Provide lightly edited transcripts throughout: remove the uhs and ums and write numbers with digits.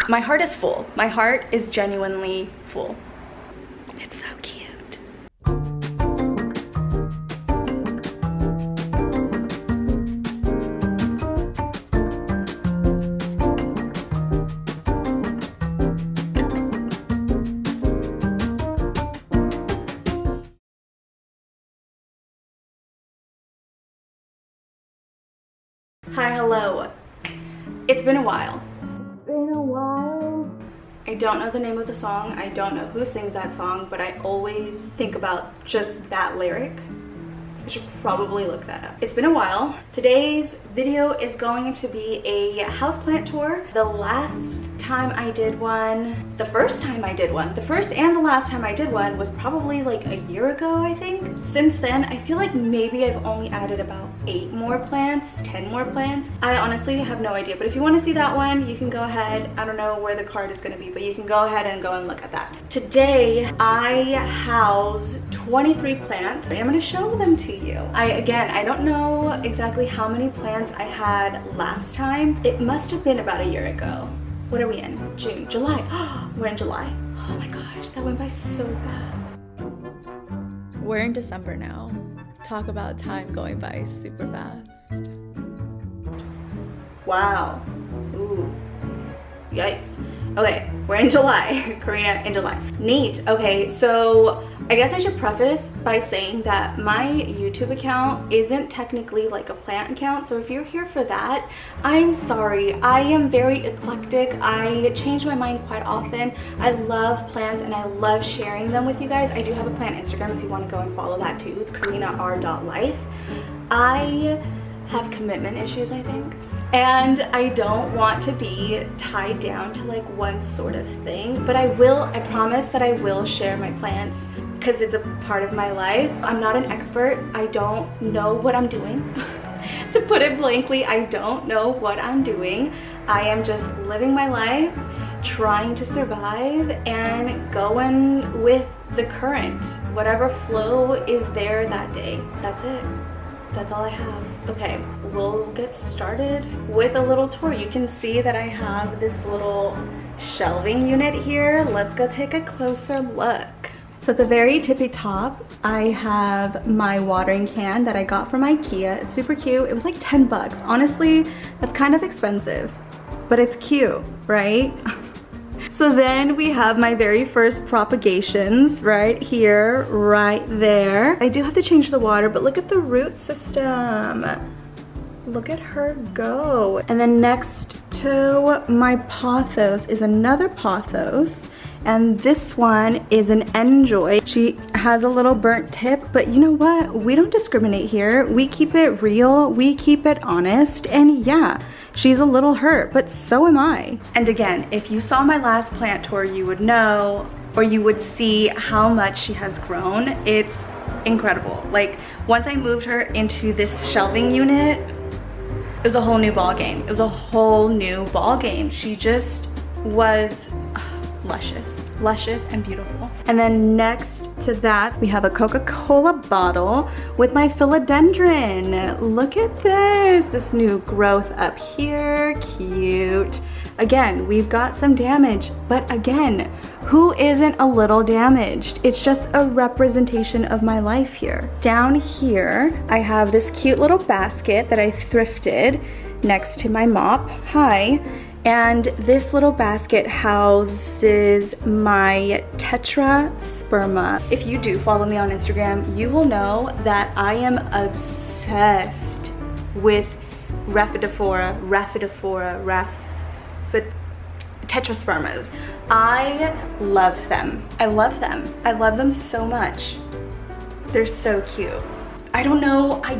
My heart is full. My heart is genuinely full. It's so cute. Hi, hello. It's been a while. I don't know the name of the song. I don't know who sings that song, but I always think about just that lyric. I should probably look that up. It's been a while. Today's video is going to be a houseplant tour. The last time I did one, the first time I did one, the first and the last time I did one was probably like a year ago, I think. Since then, I feel like maybe I've only added about 8 more plants, 10 more plants. I honestly have no idea, but if you want to see that one, you can go ahead. I don't know where the card is going to be, but you can go ahead and go and look at that. Today, I house 23 plants. I'm going to show them to you. I don't know exactly how many plants I had last time. It must have been about a year ago. What are we in? June, July. We're in July. Oh my gosh, that went by so fast. We're in December now. Talk about time going by super fast. Wow. Ooh. Yikes. Okay, we're in July. Karina in July. Neat. Okay, so I guess I should preface by saying that my YouTube account isn't technically like a plant account, so if you're here for that, I'm sorry. I am very eclectic. I change my mind quite often. I love plants and I love sharing them with you guys. I do have a plant Instagram if you want to go and follow that too. It's karinarr.life. I have commitment issues, I think. And I don't want to be tied down to like one sort of thing, but I promise that I will share my plants because it's a part of my life. I'm not an expert. I don't know what I'm doing. To put it blankly, I don't know what I'm doing. I am just living my life, trying to survive and going with the current. Whatever flow is there that day. That's it. That's all I have. Okay, we'll get started with a little tour. You can see that I have this little shelving unit here. Let's go take a closer look. So at the very tippy top, I have my watering can that I got from IKEA. It's super cute. It was like 10 bucks. Honestly, that's kind of expensive, but it's cute, right? So then we have my very first propagations right here, right there. I do have to change the water, but look at the root system. Look at her go. And then next to my pothos is another pothos. And this one is an enjoy. She has a little burnt tip, but you know what? We don't discriminate here. We keep it real, we keep it honest, and yeah, she's a little hurt, but so am I. And again, if you saw my last plant tour, you would know, or you would see how much she has grown. It's incredible. Like, once I moved her into this shelving unit, it was a whole new ball game. It was a whole new ball game. She just was luscious and beautiful. And then next to that, we have a Coca-Cola bottle with my philodendron. Look at this new growth up here, cute. Again, we've got some damage, but again, who isn't a little damaged? It's just a representation of my life here. Down here, I have this cute little basket that I thrifted next to my mop. Hi. And this little basket houses my tetrasperma. If you do follow me on Instagram, you will know that I am obsessed with tetraspermas. I love them. I love them. I love them so much. They're so cute. I don't know, I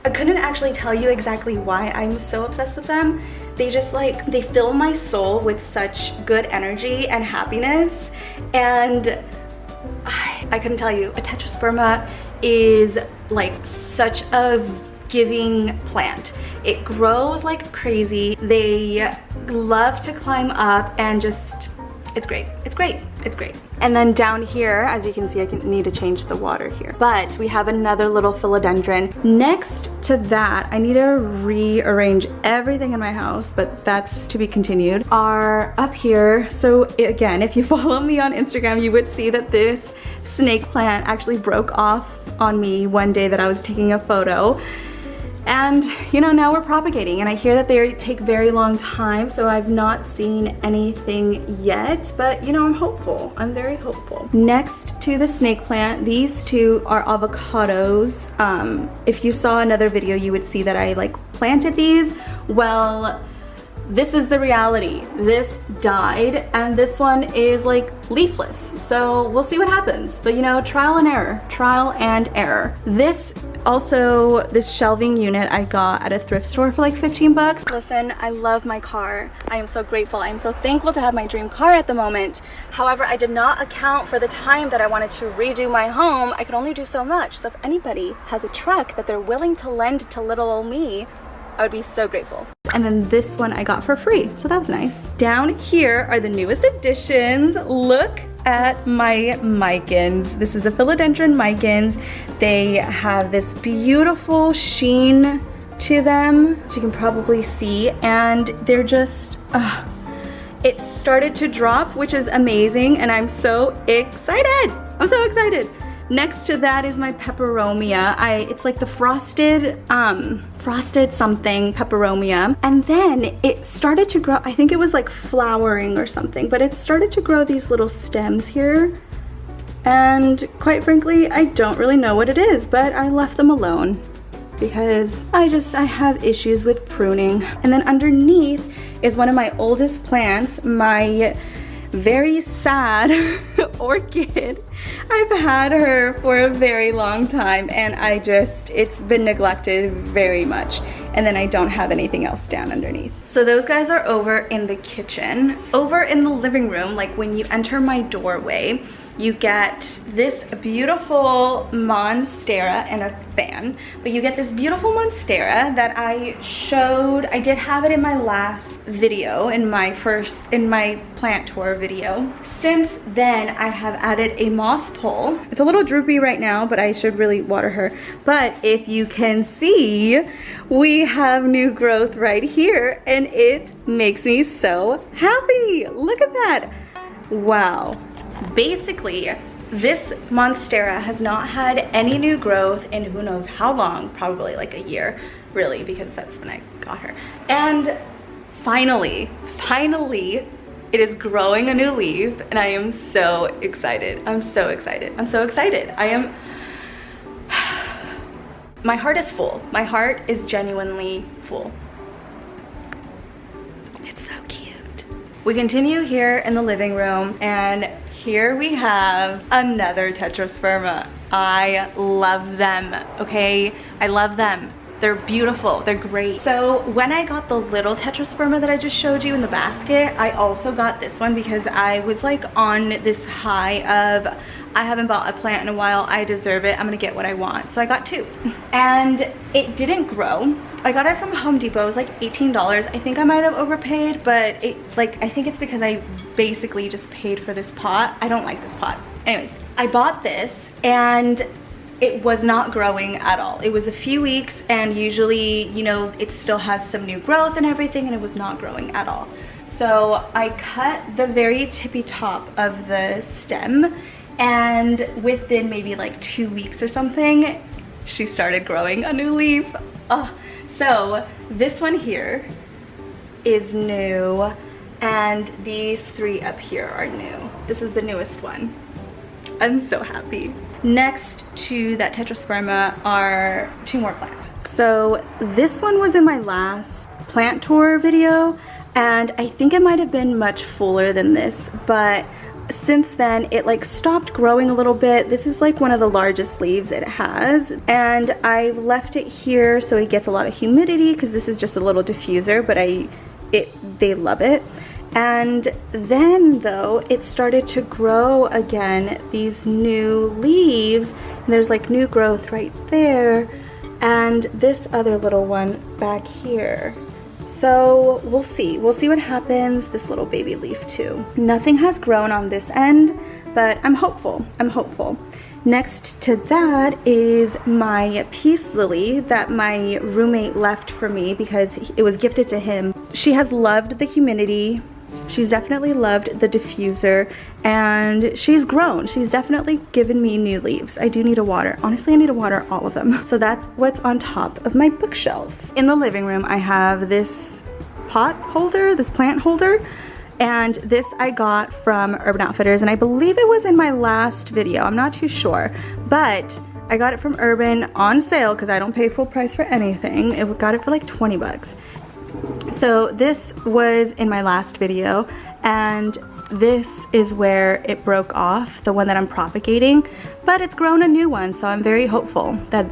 couldn't actually tell you exactly why I'm so obsessed with them. They just they fill my soul with such good energy and happiness. And I couldn't tell you, a tetrasperma is like such a giving plant. It grows like crazy. They love to climb up and just It's great. It's great. It's great. And then down here, as you can see, I need to change the water here. But we have another little philodendron. Next to that, I need to rearrange everything in my house, but that's to be continued, are up here. So again, if you follow me on Instagram, you would see that this snake plant actually broke off on me one day that I was taking a photo. And you know, now we're propagating, and I hear that they take very long time, so I've not seen anything yet, but you know, I'm hopeful. I'm very hopeful. Next to the snake plant, these two are avocados. If you saw another video, you would see that I like planted these. Well, this is the reality. This died, and this one is like leafless. So we'll see what happens. But you know, trial and error, trial and error. This shelving unit I got at a thrift store for like 15 bucks. Listen, I love my car. I am so grateful. I am so thankful to have my dream car at the moment. However, I did not account for the time that I wanted to redo my home. I could only do so much. So if anybody has a truck that they're willing to lend to little old me, I would be so grateful. And then this one I got for free, so that was nice. Down here are the newest additions. Look at my micans. This is a philodendron micans. They have this beautiful sheen to them, so you can probably see, and they're just, it started to drop, which is amazing, and I'm so excited. I'm so excited. Next to that is my peperomia. It's like the frosted something peperomia. And then it started to grow, I think it was like flowering or something, but it started to grow these little stems here. And quite frankly, I don't really know what it is, but I left them alone because I have issues with pruning. And then underneath is one of my oldest plants, my very sad orchid. I've had her for a very long time, and it's been neglected very much. And then I don't have anything else down underneath. So those guys are over in the kitchen. Over in the living room, like when you enter my doorway, you get this beautiful Monstera and a fan, but you get this beautiful Monstera that I showed. I did have it in my last video, in my plant tour video. Since then, I have added a moss pole. It's a little droopy right now, but I should really water her. But if you can see, we have new growth right here, and it makes me so happy. Look at that. Wow. Basically, this Monstera has not had any new growth in who knows how long, probably like a year, really, because that's when I got her. And finally, it is growing a new leaf, and I am so excited. I'm so excited. I'm so excited. My heart is full. My heart is genuinely full. It's so cute. We continue here in the living room, and here we have another tetrasperma. I love them, okay? I love them. They're beautiful, they're great. So when I got the little tetrasperma that I just showed you in the basket, I also got this one because I was like on this high of, I haven't bought a plant in a while, I deserve it, I'm gonna get what I want. So I got two. And it didn't grow. I got it from Home Depot, it was like $18. I think I might have overpaid, but I think it's because I basically just paid for this pot. I don't like this pot. Anyways, I bought this, and it was not growing at all. It was a few weeks, and usually, you know, it still has some new growth and everything, and it was not growing at all. So I cut the very tippy top of the stem, and within maybe like 2 weeks or something, she started growing a new leaf. Oh, so this one here is new, and these three up here are new. This is the newest one. I'm so happy. Next to that tetrasperma are two more plants. So this one was in my last plant tour video, and I think it might have been much fuller than this, but since then it like stopped growing a little bit. This is like one of the largest leaves it has, and I left it here so it gets a lot of humidity because this is just a little diffuser, but they love it. And then though, it started to grow again, these new leaves, and there's like new growth right there, and this other little one back here. So we'll see what happens. This little baby leaf too. Nothing has grown on this end, but I'm hopeful. Next to that is my Peace Lilly that my roommate left for me because it was gifted to him. She has loved the humidity. She's definitely loved the diffuser, and she's grown. She's definitely given me new leaves. I do need to water. Honestly, I need to water all of them. So that's what's on top of my bookshelf. In the living room, I have this pot holder, this plant holder, and this I got from Urban Outfitters, and I believe it was in my last video. I'm not too sure, but I got it from Urban on sale because I don't pay full price for anything. It got it for like 20 bucks. So this was in my last video, and this is where it broke off, the one that I'm propagating, but it's grown a new one, so I'm very hopeful that,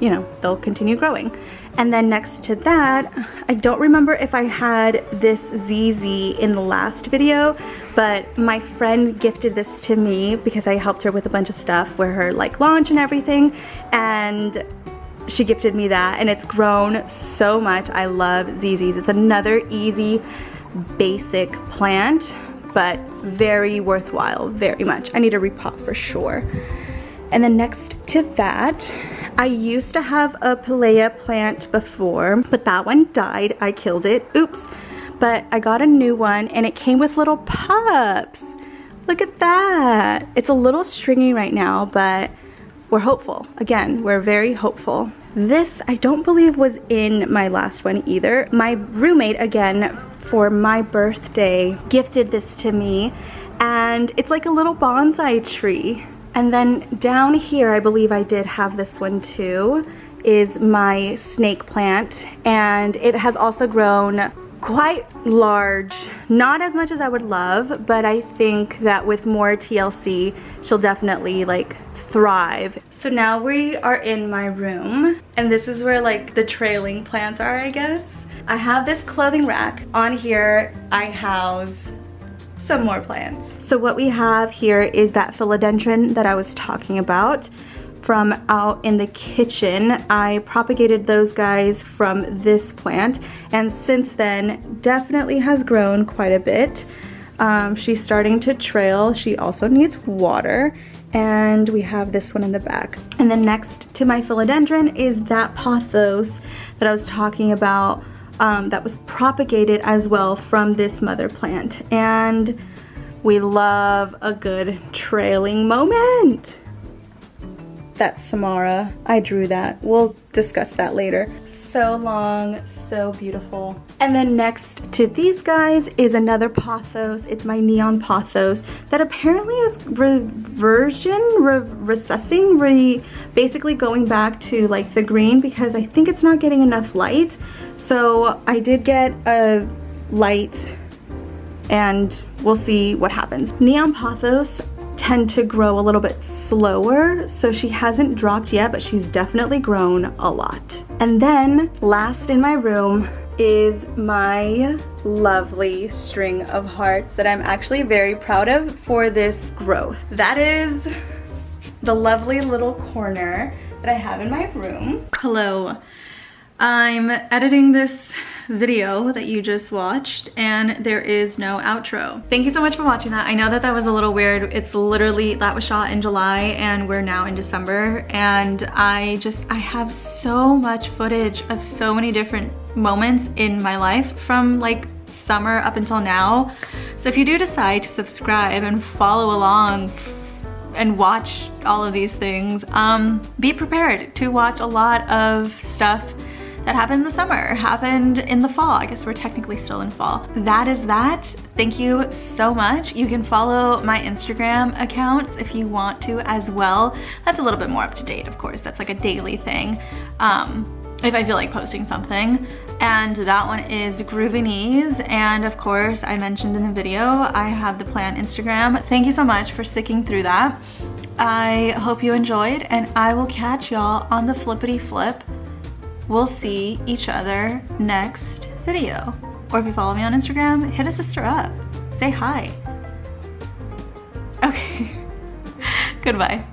you know, they'll continue growing. And then next to that, I don't remember if I had this ZZ in the last video, but my friend gifted this to me because I helped her with a bunch of stuff for her like launch and everything, and she gifted me that, and it's grown so much. I love ZZs. It's another easy, basic plant, but very worthwhile, very much. I need a repot for sure. And then next to that, I used to have a Pilea plant before, but that one died. I killed it. Oops. But I got a new one, and it came with little pups. Look at that. It's a little stringy right now, but we're hopeful. Again, we're very hopeful. This, I don't believe, was in my last one either. My roommate, again, for my birthday, gifted this to me, and it's like a little bonsai tree. And then down here, I believe I did have this one too, is my snake plant, and it has also grown quite large. Not as much as I would love, but I think that with more TLC, she'll definitely like thrive. So now we are in my room, and this is where like the trailing plants are, I guess. I have this clothing rack. On here, I house some more plants. So what we have here is that philodendron that I was talking about from out in the kitchen. I propagated those guys from this plant, and since then definitely has grown quite a bit. She's starting to trail. She also needs water, and we have this one in the back. And then next to my philodendron is that pothos that I was talking about, that was propagated as well from this mother plant, and we love a good trailing moment. That's Samara. I drew that. We'll discuss that later. So long, so beautiful. And then next to these guys is another pothos. It's my neon pothos that apparently is basically going back to like the green because I think it's not getting enough light. So I did get a light, and we'll see what happens. Neon pothos tend to grow a little bit slower, so she hasn't dropped yet, but she's definitely grown a lot. And then last in my room is my lovely string of hearts that I'm actually very proud of for this growth. That is the lovely little corner that I have in my room. Hello. I'm editing this video that you just watched, and there is no outro. Thank you so much for watching that. I know that that was a little weird. It's literally, that was shot in July and we're now in December, and I have so much footage of so many different moments in my life from like summer up until now. So if you do decide to subscribe and follow along and watch all of these things, be prepared to watch a lot of stuff that happened in the summer, happened in the fall. I guess we're technically still in fall. That is that. Thank you so much. You can follow my Instagram accounts if you want to as well. That's a little bit more up to date, of course. That's like a daily thing, if I feel like posting something. And that one is Groovy Knees. And of course, I mentioned in the video, I have the plant Instagram. Thank you so much for sticking through that. I hope you enjoyed, and I will catch y'all on the flippity flip. We'll see each other next video. Or if you follow me on Instagram, hit a sister up. Say hi. Okay. Goodbye.